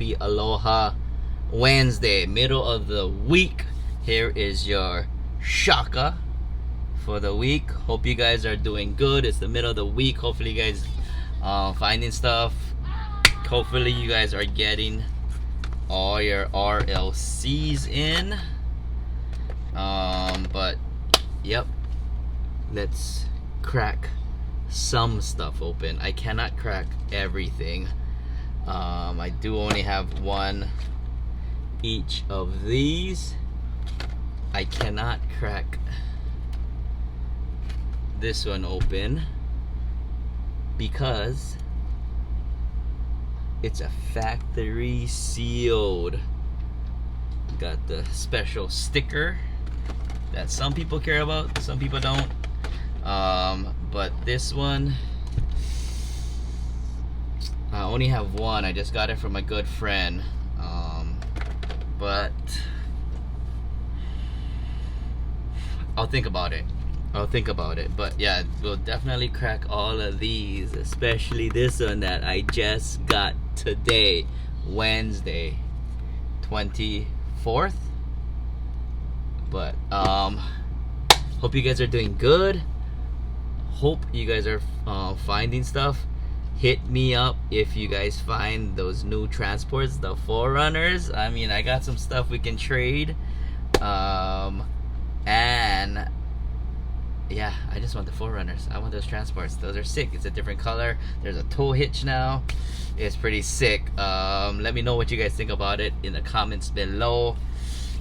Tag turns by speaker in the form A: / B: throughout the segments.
A: happy Aloha Wednesday, middle of the week. Here is your shaka for the week. Hope you guys are doing good. It's the middle of the week. Hopefully you guys finding stuff. Hopefully you guys are getting all your RLCs in. But yep, let's crack some stuff open. I cannot crack everything. I do only have one each of these. I cannot crack this one open because it's a factory sealed. Got the special sticker that some people care about, some people don't. But this one, I only have one. I just got it from a good friend. But I'll think about it. But yeah, we'll definitely crack all of these, especially this one that I just got today, Wednesday 24th. But hope you guys are doing good. Hope you guys are finding stuff. Hit me up if you guys find those new transports, the Forerunners. I mean, I got some stuff we can trade. And yeah, I just want the Forerunners. I want those transports. Those are sick. It's a different color. There's a tow hitch now. It's pretty sick. Let me know what you guys think about it in the comments below.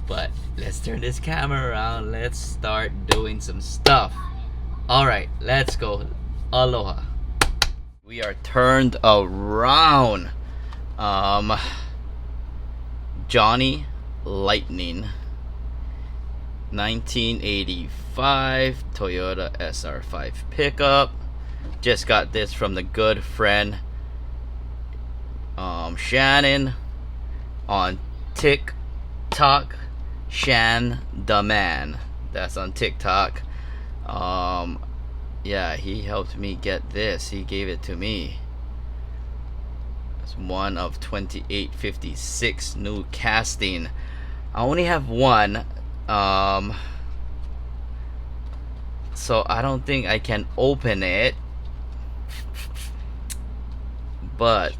A: But let's turn this camera around. Let's start doing some stuff. Alright, let's go. Aloha. We are turned around. Johnny Lightning 1985 Toyota SR5 pickup. Just got this from the good friend Shannon on TikTok. Shan the Man, that's on TikTok. Yeah, he helped me get this. He gave it to me. It's one of 2856 new casting. I only have one, so I don't think I can open it. But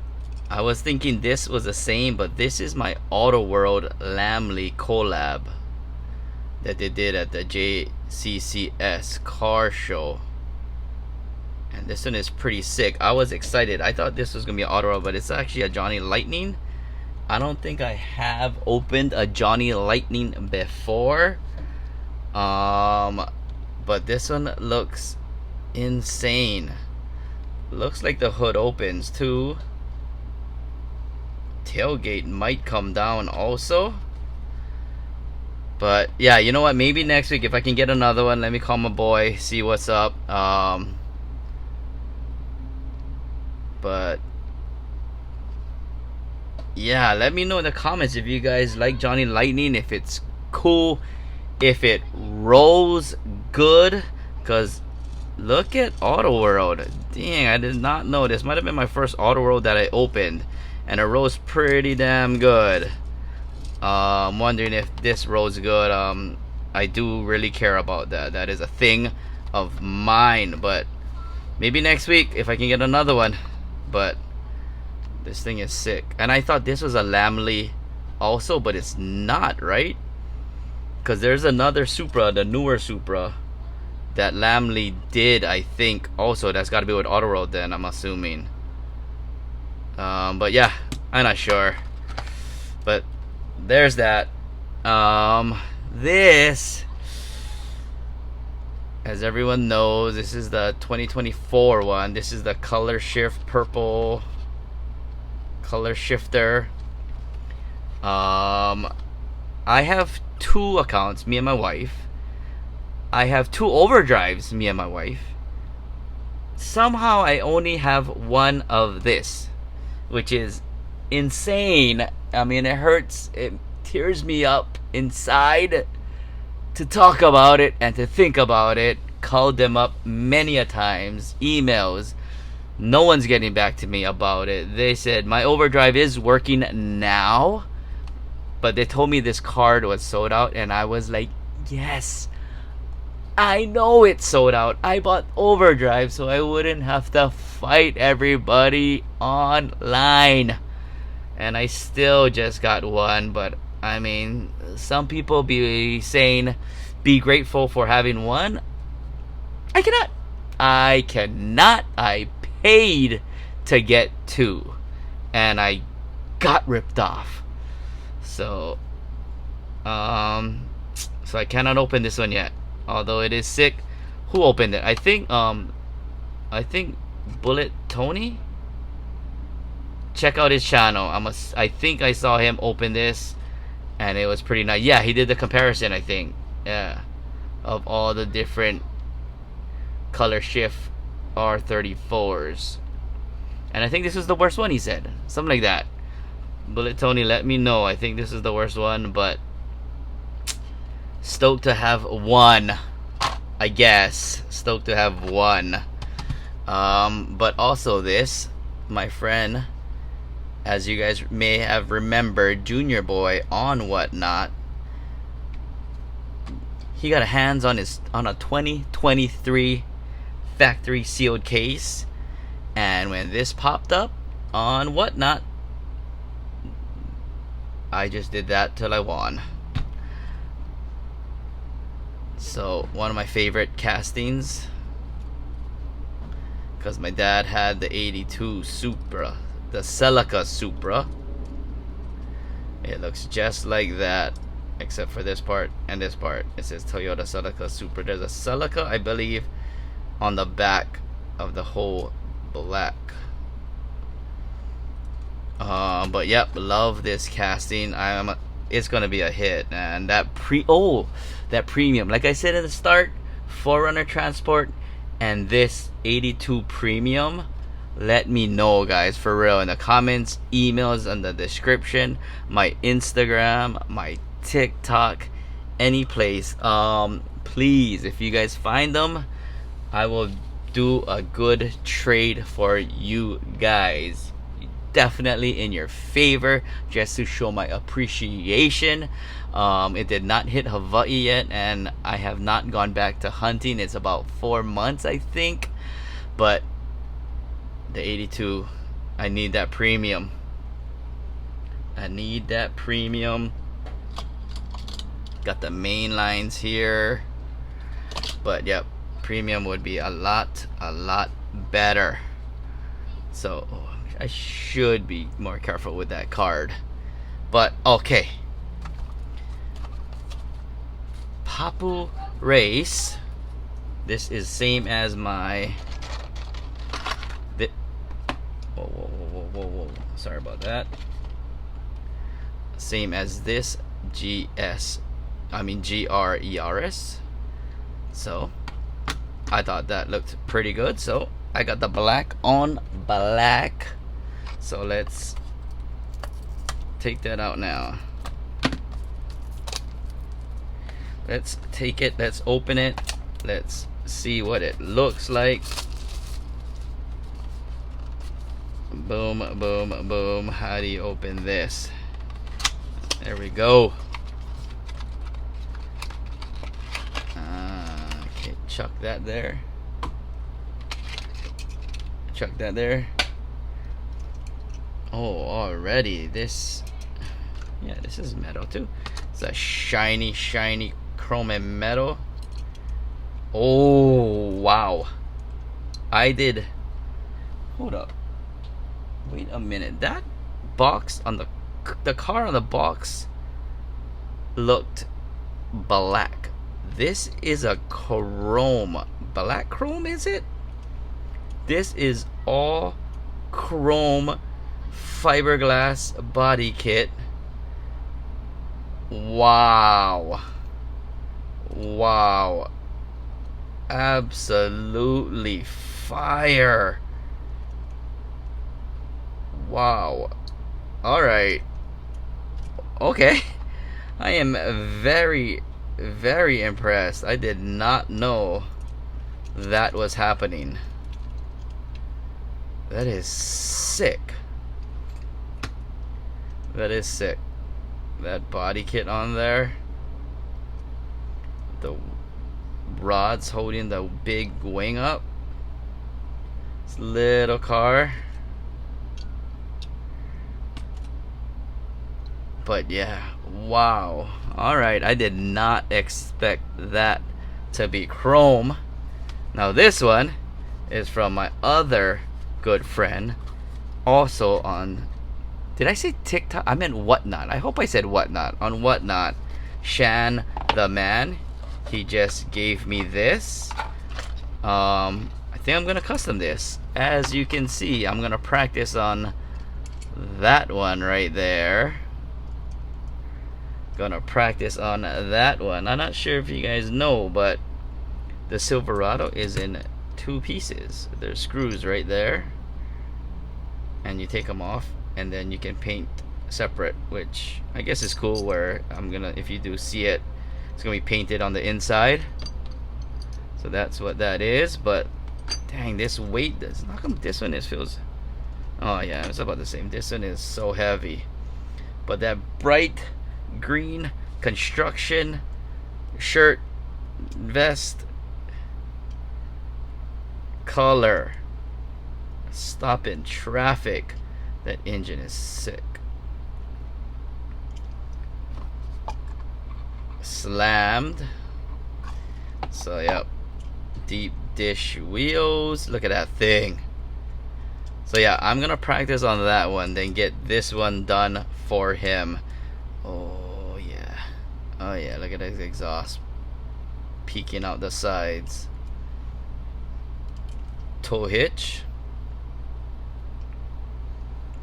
A: I was thinking this was the same, but this is my Auto World Lamley collab that they did at the JCCS car show. And this one is pretty sick. I was excited. I thought this was gonna be an Auto World, but it's actually a Johnny Lightning. I don't think I have opened a Johnny Lightning before. But this one looks insane. Looks like the hood opens too. Tailgate might come down also. But yeah, you know what, maybe next week if I can get another one, let me call my boy, see what's up. But yeah, let me know in the comments if you guys like Johnny Lightning, if it's cool, if it rolls good. Because look at Auto World. Dang, I did not know. This might have been my first Auto World that I opened, and it rolls pretty damn good. I'm wondering if this rolls good. I do really care about that. That is a thing of mine. But maybe next week if I can get another one. But this thing is sick. And I thought this was a Lamley also, but it's not, right? Because there's another Supra, the newer Supra, that Lamley did, I think, also. That's got to be with Auto World then, I'm assuming. But yeah, I'm not sure. But there's that. This, as everyone knows, this is the 2024 one. This is the color shift purple color shifter. I have two accounts, me and my wife. I have two overdrives, me and my wife. Somehow I only have one of this, which is insane. I mean, it hurts. It tears me up inside to talk about it and to think about it. Called them up many a times, emails, No one's getting back to me about it. They said my overdrive is working now, but they told me this card was sold out, and I was like, yes, I know it's sold out. I bought overdrive so I wouldn't have to fight everybody online. And I still just got one, but I mean, some people be saying be grateful for having one. I cannot. I paid to get two, and I got ripped off. So so I cannot open this one yet, although it is sick. Who opened it? I think Bullet Tony. Check out his channel. I think I saw him open this, and it was pretty nice. Yeah, he did the comparison, I think. Yeah, of all the different color shift R34s, and I think this is the worst one. He said something like that. Bullet Tony, let me know. I think this is the worst one, but stoked to have one. I guess stoked to have one. But also this, my friend, as you guys may have remembered, Junior Boy on Whatnot, he got a hands on a 2023 factory sealed case, and when this popped up on Whatnot, I just did that till I won. So one of my favorite castings, because my dad had the 82 Supra, the Celica Supra. It looks just like that, except for this part and this part. It says Toyota Celica Supra. There's a Celica, I believe, on the back of the whole black. But yep, love this casting. It's gonna be a hit. And that premium, like I said at the start, 4Runner Transport and this 82 Premium, let me know, guys, for real, in the comments, emails, in the description, my Instagram, my TikTok, any place. Please, if you guys find them, I will do a good trade for you guys. Definitely in your favor, just to show my appreciation. It did not hit Hawaii yet, and I have not gone back to hunting. It's about 4 months, I think. But the 82, I need that premium. I need that premium. Got the main lines here, but yep, premium would be a lot better. So I should be more careful with that card. But okay, Papu Race. This is same as my. Whoa. Sorry about that. Same as this GRERS. So I thought that looked pretty good, so I got the black on black. So let's take that out now. Let's take it, let's open it, let's see what it looks like. Boom, boom, boom. How do you open this? There we go. Okay, chuck that there. Chuck that there. Oh, already this. Yeah, this is metal too. It's a shiny chrome and metal. Oh, wow. I did. Hold up. Wait a minute. That box on the car on the box looked black. This is a chrome. Black chrome, is it? This is all chrome fiberglass body kit. Wow. Wow. Absolutely fire. Wow. Alright. Okay. I am very impressed. I did not know that was happening. that is sick. That is sick. That body kit on there. The rods holding the big wing up. This little car. But yeah, wow. Alright, I did not expect that to be chrome. Now this one is from my other good friend, also on, did I say TikTok? I meant Whatnot. I hope I said Whatnot. On Whatnot, Shan the man, he just gave me this. I think I'm gonna custom this. As you can see, I'm gonna practice on that one right there. Gonna practice on that one. I'm not sure if you guys know, but the Silverado is in 2 pieces. There's screws right there, and you take them off, and then you can paint separate, which I guess is cool. Where I'm gonna, if you do see it, it's gonna be painted on the inside. So that's what that is. But dang, this weight does. How come this one is feels? Oh yeah, it's about the same. This one is so heavy, but that bright green construction shirt, vest color, stop in traffic. That engine is sick. Slammed. So yep, deep dish wheels. Look at that thing. So yeah, I'm gonna practice on that one, then get this one done for him. Oh yeah, oh yeah, look at his exhaust peeking out the sides. Tow hitch.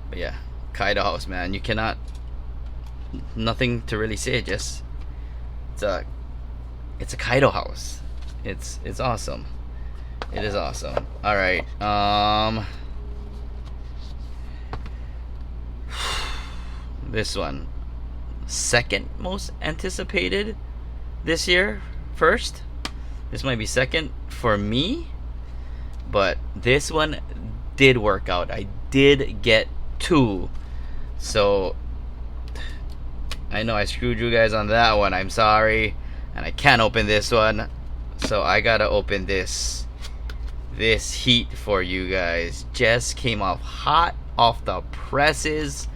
A: But yeah, Kaido House, man, you cannot, nothing to really say. Just it's a Kaido House. It's awesome. It is awesome. All right, this one, second most anticipated this year. First, this might be second for me, but this one did work out. I did get 2, so I know I screwed you guys on that one. I'm sorry, and I can't open this one, so I gotta open this heat for you guys. Just came off hot off the presses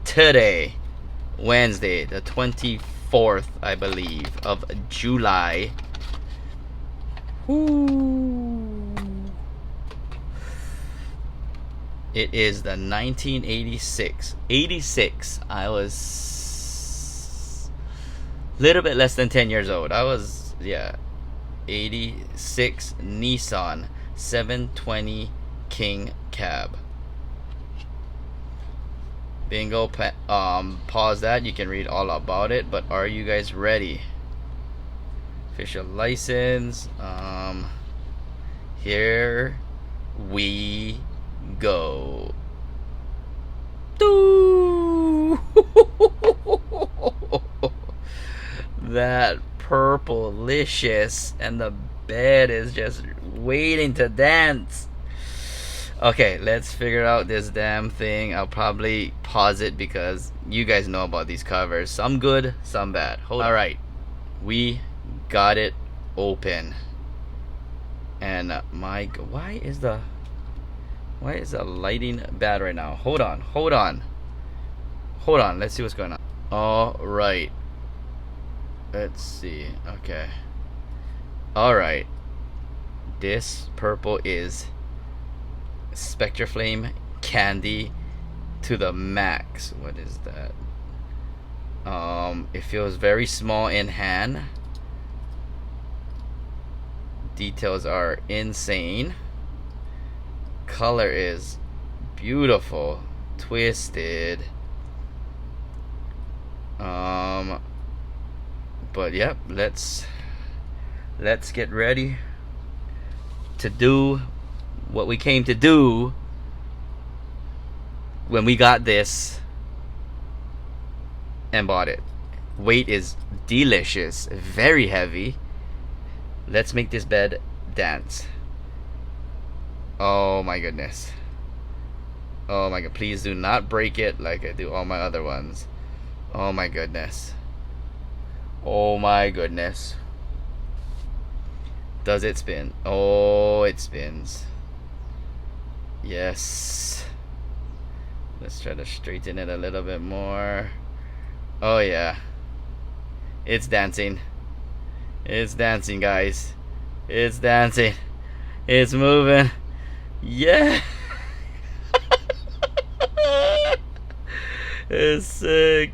A: today, Wednesday the 24th, I believe, of July. It is the 1986. I was a little bit less than 10 years old. I was, yeah, 86 Nissan 720 King Cab. Bingo. Pause that. You can read all about it. But are you guys ready? Official license. Here we go. Doo! That purple-licious, and the bed is just waiting to dance. Okay, let's figure out this damn thing. I'll probably pause it because you guys know about these covers. Some good, some bad. Alright, we got it open. And why is the lighting bad right now? Hold on. Let's see what's going on. Alright, let's see. Okay, alright, this purple is Spectre Flame Candy to the max. What is that? It feels very small in hand. Details are insane. Color is beautiful, twisted. But yep, let's get ready to do what we came to do when we got this and bought it. Weight is delicious, very heavy. Let's make this bed dance. Oh my goodness. Oh my god, please do not break it like I do all my other ones. Oh my goodness. Oh my goodness. Does it spin? Oh, it spins. Yes. Let's try to straighten it a little bit more. Oh yeah. It's dancing. It's dancing, guys. It's dancing. It's moving. Yeah. It's sick.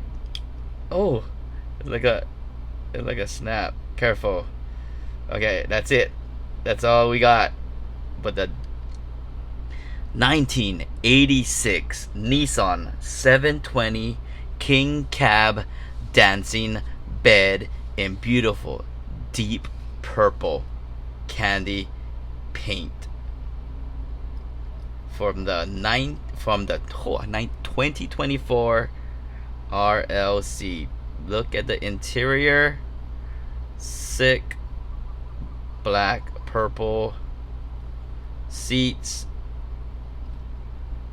A: Oh, it's like a snap. Careful. Okay, that's it. That's all we got. But the 1986 Nissan 720 King Cab dancing bed in beautiful deep purple candy paint from the 2024 RLC. Look at the interior. Sick. Black, purple seats.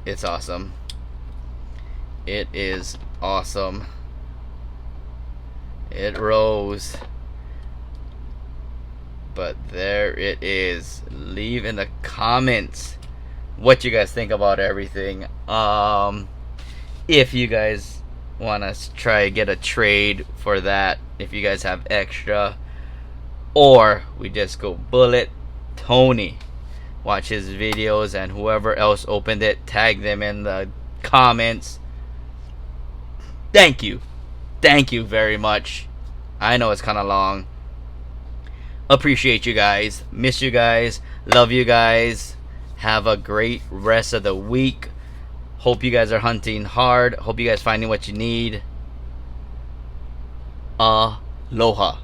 A: It's awesome. It is awesome. It rose. But there it is. Leave in the comments what you guys think about everything. If you guys want to try get a trade for that, if you guys have extra, or we just go bullet Tony, watch his videos, and whoever else opened it, tag them in the comments. Thank you very much. I know it's kind of long. Appreciate you guys. Miss you guys. Love you guys. Have a great rest of the week. Hope you guys are hunting hard. Hope you guys finding what you need. Aloha.